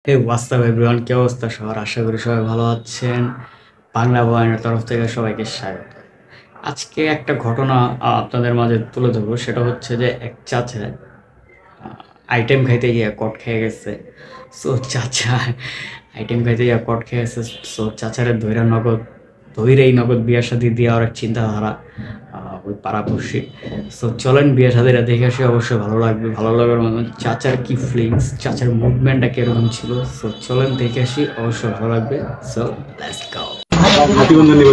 হে WhatsApp everyone, কি অবস্থা সবার? আশা করি সবাই ভালো আছেন। বাংলা বয়ানের তরফ থেকে সবাইকে স্বাগত। আজকে একটা ঘটনা আপনাদের মাঝে তুলে ধরবো। সেটা হচ্ছে যে এক চাচা আইটেম খাইতে গিয়ে কট খেয়ে গেছে। চাচা আইটেম খাইতে গিয়ে কট খেয়ে গেছে। চাচারে ধৈরেই নগদ বিয়ে শাদী দেওয়ার এক চিন্তাধারা ওই পাড়াপড়শি। চলেন বিয়ে শাদীরা দেখে আসি, অবশ্যই ভালো লাগবে। ভালো লাগার মতন চাচার কি ফিলিংস, চাচার মুভমেন্টটা কিরকম ছিল, চলেন দেখে আসি, অবশ্যই ভালো লাগবে। Let's go.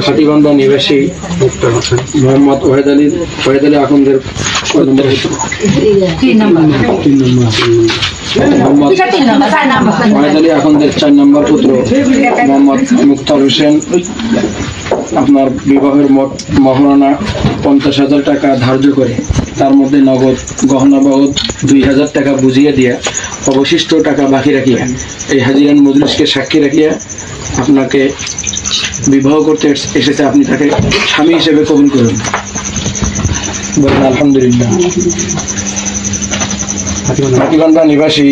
হাতিগন্ধা নিবাসী মোহাম্মদ ওয়াহেদ আলী আখন্দের ওয়াহেদ আলী আখন্দের 4 নম্বর পুত্র মোহাম্মদ মুখতার হোসেন আপনার বিবাহের মোট মহারণা 50,000 টাকা ধার্য করে তার মধ্যে নগদ গহনা বাবদ 2,000 টাকা বুঝিয়ে দিয়া অবশিষ্ট টাকা বাকি রাখিয়া এই হাজিরান মজলিসকে সাক্ষী রাখিয়া আপনাকে বিবাহ করতে এসেছে। আপনি তাকে স্বামী হিসেবে কবুল করুন, বলেন আলহামদুলিল্লাহ। হাতিগন্ধা নিবাসী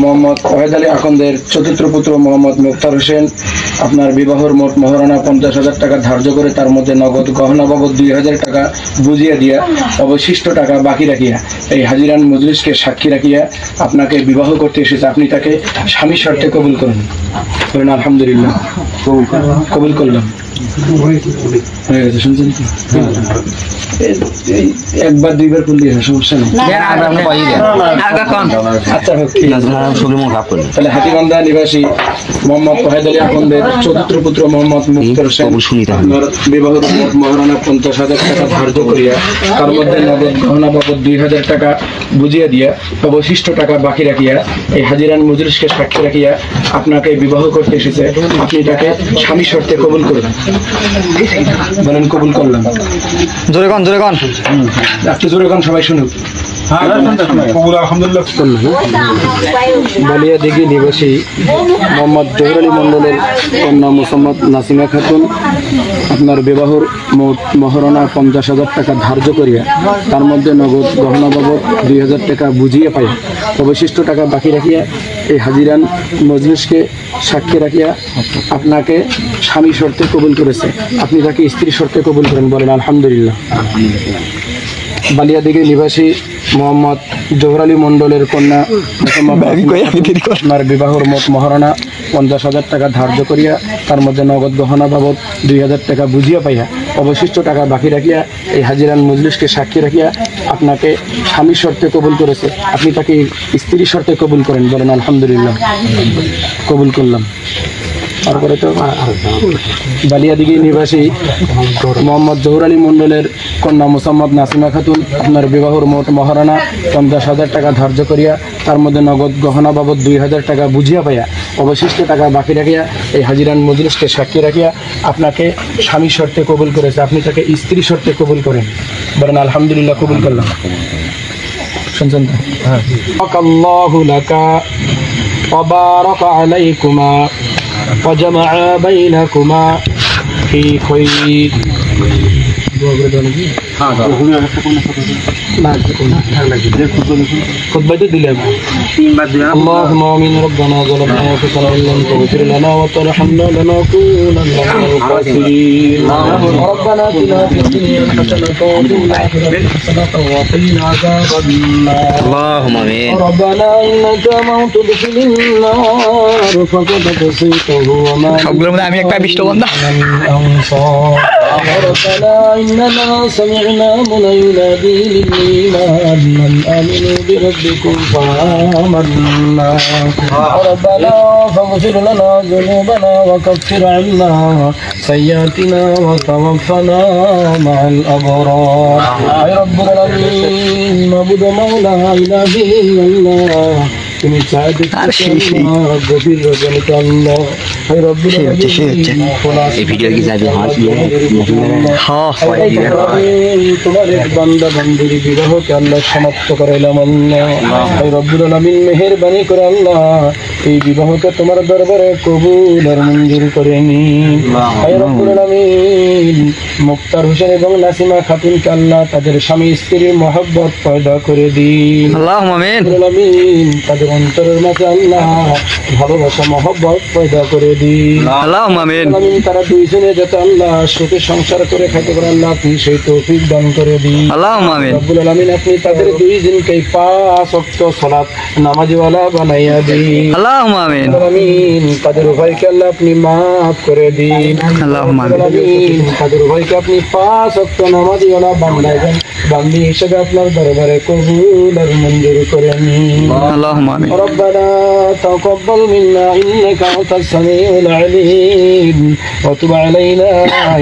মোহাম্মদ ওয়াহেদ আলী আখন্দের চতুর্থ পুত্র মোহাম্মদ মুখতার হোসেন আপনার বিবাহের মোট মহারণা 50,000 টাকা ধার্য করে তার মধ্যে নগদ গহনা বাবদ 2,000 টাকা বুঝিয়ে দিয়া অবশিষ্ট টাকা বাকি রাখিয়া এই হাজিরান মজলিসকে সাক্ষী রাখিয়া আপনাকে বিবাহ করতে এসেছে। আপনি তাকে স্বামী শর্তে কবুল করুন, বলেন আলহামদুলিল্লাহ। কবুল করলাম। হয়ে গেছে, শুনছেন তো? একবার দুইবার করলে সমস্যা নেই। তাহলে হাতিগন্ধা নিবাসী মোহাম্মদ ওয়াহেদ আলী আখন্দের চতুর্থ পুত্র মোহাম্মদ মুখতার হোসেন বিবাহের মহারণা 50,000 টাকা ধার্য করিয়া তার মধ্যে নগদ গহনা বাবদ 2,000 টাকা বুঝিয়া দিয়া অবশিষ্ট টাকা বাকি রাখিয়া এই হাজিরান মজলিসকে সাক্ষী রাখিয়া আপনাকে বিবাহ করতে এসেছে। আপনি তাকে স্বামী শর্তে কবুল করুন, বলেন কবুল করলাম। জোরে গান আপনি জোরে গান, সবাই শুনুক। বালিয়াদিঘি নিবাসী মোহাম্মদ জহুর আলী মন্ডলের কন্যা মোসাম্মদ নাসিমা খাতুন আপনার বিবাহের মোট মহারণা 50,000 টাকা ধার্য করিয়া তার মধ্যে নগদ গহনা বাবদ 2,000 টাকা বুঝিয়ে পাই অবশিষ্ট টাকা বাকি রাখিয়া এই হাজিরান মজলিসকে সাক্ষী রাখিয়া আপনাকে স্বামী শর্তে কবুল করেছে। আপনি তাকে স্ত্রী শর্তে কবুল করেন, বলেন আলহামদুলিল্লাহ। বালিয়াদিঘি নিবাসী মোহাম্মদ জহুর আলী মন্ডলের কন্যা আপনার বিবাহের মোট মহারণা 50,000 টাকা ধার্য করিয়া তার মধ্যে নগদ গহনা বাবদ 2,000 টাকা বুঝিয়া পাইয়া অবশিষ্ট টাকা বাকি রাখিয়া এই হাজিরান মজলিসকে সাক্ষী রাখিয়া আপনাকে স্বামী শর্তে কবুল করেছে। আপনি তাকে স্ত্রী শর্তে কবুল করেন, বলেন আলহামদুলিল্লাহ। কবুল করলাম। তারপরে তো বালিয়াদিঘি নিবাসী মোহাম্মদ জহুর আলী মন্ডলের কন্যা মোসাম্মদ নাসিমা খাতুন আপনার বিবাহের মোট মহারণা 50,000 টাকা ধার্য করিয়া তার মধ্যে নগদ গহনা বাবদ 2,000 টাকা বুঝিয়া পাইয়া অবশিষ্ট টাকা বাকি রাখিয়া এই হাজিরান মজলিসকে সাক্ষী রাখিয়া আপনাকে স্বামী শর্তে কবুল করেছে। আপনি তাকে স্ত্রী শর্তে কবুল করেন, বলেন আলহামদুলিল্লাহ। কবুল করলাম। শুনছেন তো? হ্যাঁ। আল্লাহু লাকা ওয়া বারাকা আলাইকুমা وجمع بينكما في خير। اللهم آمين. ربنا ظلمنا أنفسنا وإن لم تغفر لنا وترحمنا لنكونن من الخاسرين. ربنا آتنا في الدنيا حسنة وفي الآخرة حسنة وقنا عذاب النار. اللهم آمين. ربنا إنك من تدخل النار فقد كفيته وما من أنصار. ربنا إننا سمعنا ينادي للإيمان أن آمنوا بربكم فآمنا. ربنا فاغفر لنا ذنوبنا وكفر عنا سيئاتنا وتوفنا مع الأبرار. يا رب العالمين معبود مولا إله إلا الله তুমি গভীর রজনীতে আল্লাহ তোমার এক বান্দা বান্দির বিবাহকে আল্লাহ সমাপ্ত করাইলাম আল্লাহ। রব্বুল আলামিন মেহেরবানি করে আল্লাহ এই বিবাহকে তোমার দরবারে কবুল আর মঞ্জুর করে নিন। হে রব্বুল আলামিন, মুক্তার হোসেন এবং নাসিমা খাতুনকে আল্লাহ তাদের স্বামী স্ত্রীর মহব্বত পয়দা করে দিন। আল্লাহুম্মা আমিন। রব্বুল আলামিন, তাদের অন্তরের মাঝে আল্লাহ ভালোবাসা মহব্বত পয়দা করে দিন। আল্লাহুম্মা আমিন। রব্বুল আলামিন, তারা দুইজনে যাতে আল্লাহ সুখে সংসার করে খাইতে পারে আল্লাহ আপনি সেই তৌফিক দান করে দিন। আল্লাহুম্মা আমিন। রব্বুল আলামিন, আপনি তাদের দুইজনকে 5 ওয়াক্ত সালাত নামাজওয়ালা বানাইয়া দিন। আল্লাহুম্মা আমিন। রব্বুল আলামিন, তাদের উভয়কে আল্লাহ আপনি মাফ করে দিন। আল্লাহুম্মা রব্বুল আলামিন, তাদের উভয়কে আপনি 5 ওয়াক্ত নামাজওয়ালা বানাইবেন, বান্দি হিসেবে আপনার দরবারে কবুল আর মঞ্জুর করে নিন। আল্লাহুম্মা আমিন। ربنا تقبل منا إنك أنت السميع العليم وتب علينا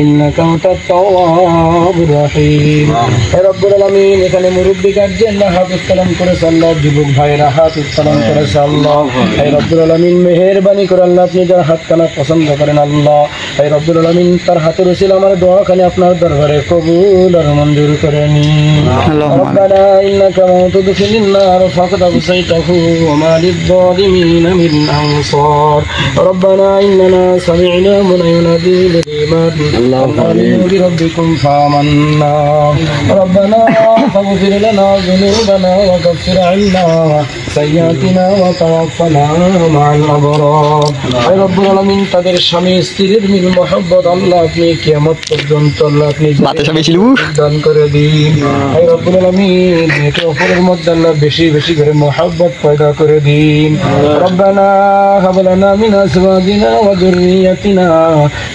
إنك أنت التواب الرحيم। হে রব্বুল আলামিন, এখানে মুরব্বি কার্যে আল্লাহ হাত উত্তোলন করেছে আল্লাহ, যুবক ভাইরা হাত উত্তোলন করেছে আল্লাহ। হে রব্বুল আলামিন, মেহেরবানি করে আল্লাহ আপনি যার হাতখানা পছন্দ করেন আল্লাহ, হে রব্বুল আলামিন, তার হাতের উসিলা আমার দোয়াখানি আপনার দরবারে কবুল আর মঞ্জুর করে নিন। ربنا إنك من تدخل النار فقد أغويته وما للظالمين من أنصار. ربنا إننا سمعنا من ينادي للإيمان آمنوا بربكم فآمنا. ربنا فاغفر لنا ذنوبنا وكفر عنا سيئاتنا وتوفنا مع الأبرار. হে রব্বুল আলামিন, তাদের স্বামী স্ত্রীর মিল মহব্বত আল্লাহ আপনি কিয়ামত পর্যন্ত আল্লাহ আপনি দান করে দিন। হে রব্বুল আলামিন, একে অপরের মধ্যে আল্লাহ বেশি বেশি করে মহব্বত পয়দা করে দিন। রব্বানা হাব লানা মিন আজওয়াজিনা ওয়া যুররিয়াতিনা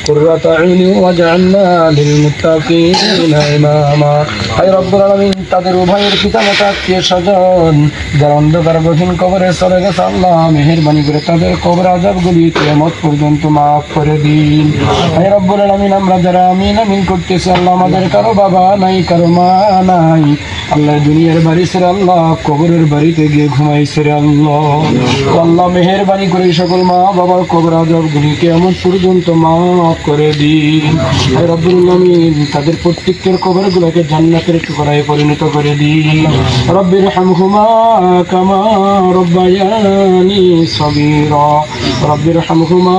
কুররাতা আইনি ওয়াজআলনা লিল মুত্তাকিনা ইমামা। হে রব্বুল আলামিন, তাদের উভয়ের পিতামাতা আত্মীয় স্বজন যারা অন্ধকার গহীন কবরে চলে গেছে আল্লাহ মেহেরবানি করে তাদের কবর আযাবগুলি কিয়ামত পর্যন্ত মাফ করে দিন। হে রব্বুল আলামিন, আমরা যারা আমিন আমিন করতেছি আল্লাহ, আমাদের কারো বাবা নাই, কারো মা নাই আল্লাহ, দুনিয়ার বাড়ি ছেড়ে আল্লাহ কবরের বাড়িতে গিয়ে ঘুমাইছে রে আল্লাহ। আল্লাহ মেহেরবানি করে সকল মা বাবার কবর আযাবগুলি কিয়ামত পর্যন্ত মাফ করে দিন। হে রব্বুল আলামিন, তাদের প্রত্যেকের কবরগুলোকে জান্নাতের টুকরায় পরিণত করে দিন। রব্বির হামহুমা কামা রব্বায়ানি সগীরা। রব্বির হামহুমা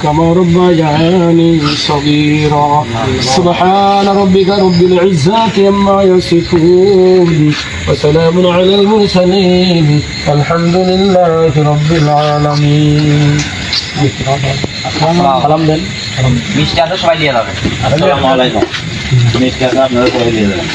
কামা রব্বায়ানি সগীরা। সুবহান রাব্বিকা রব্বিল ইজ্জাতি আম্মা ইয়াসিফুন ওয়া সালামুন আলাল মুরসালিন আলহামদুলিল্লাহি রাব্বিল আলামিন। সালাম দেন। মিষ্টি আছে সবাই দিয়ে যাবে। আসসালামু আলাইকুম। মিষ্টি আছে আপনারা সবাই দিয়ে যাবেন।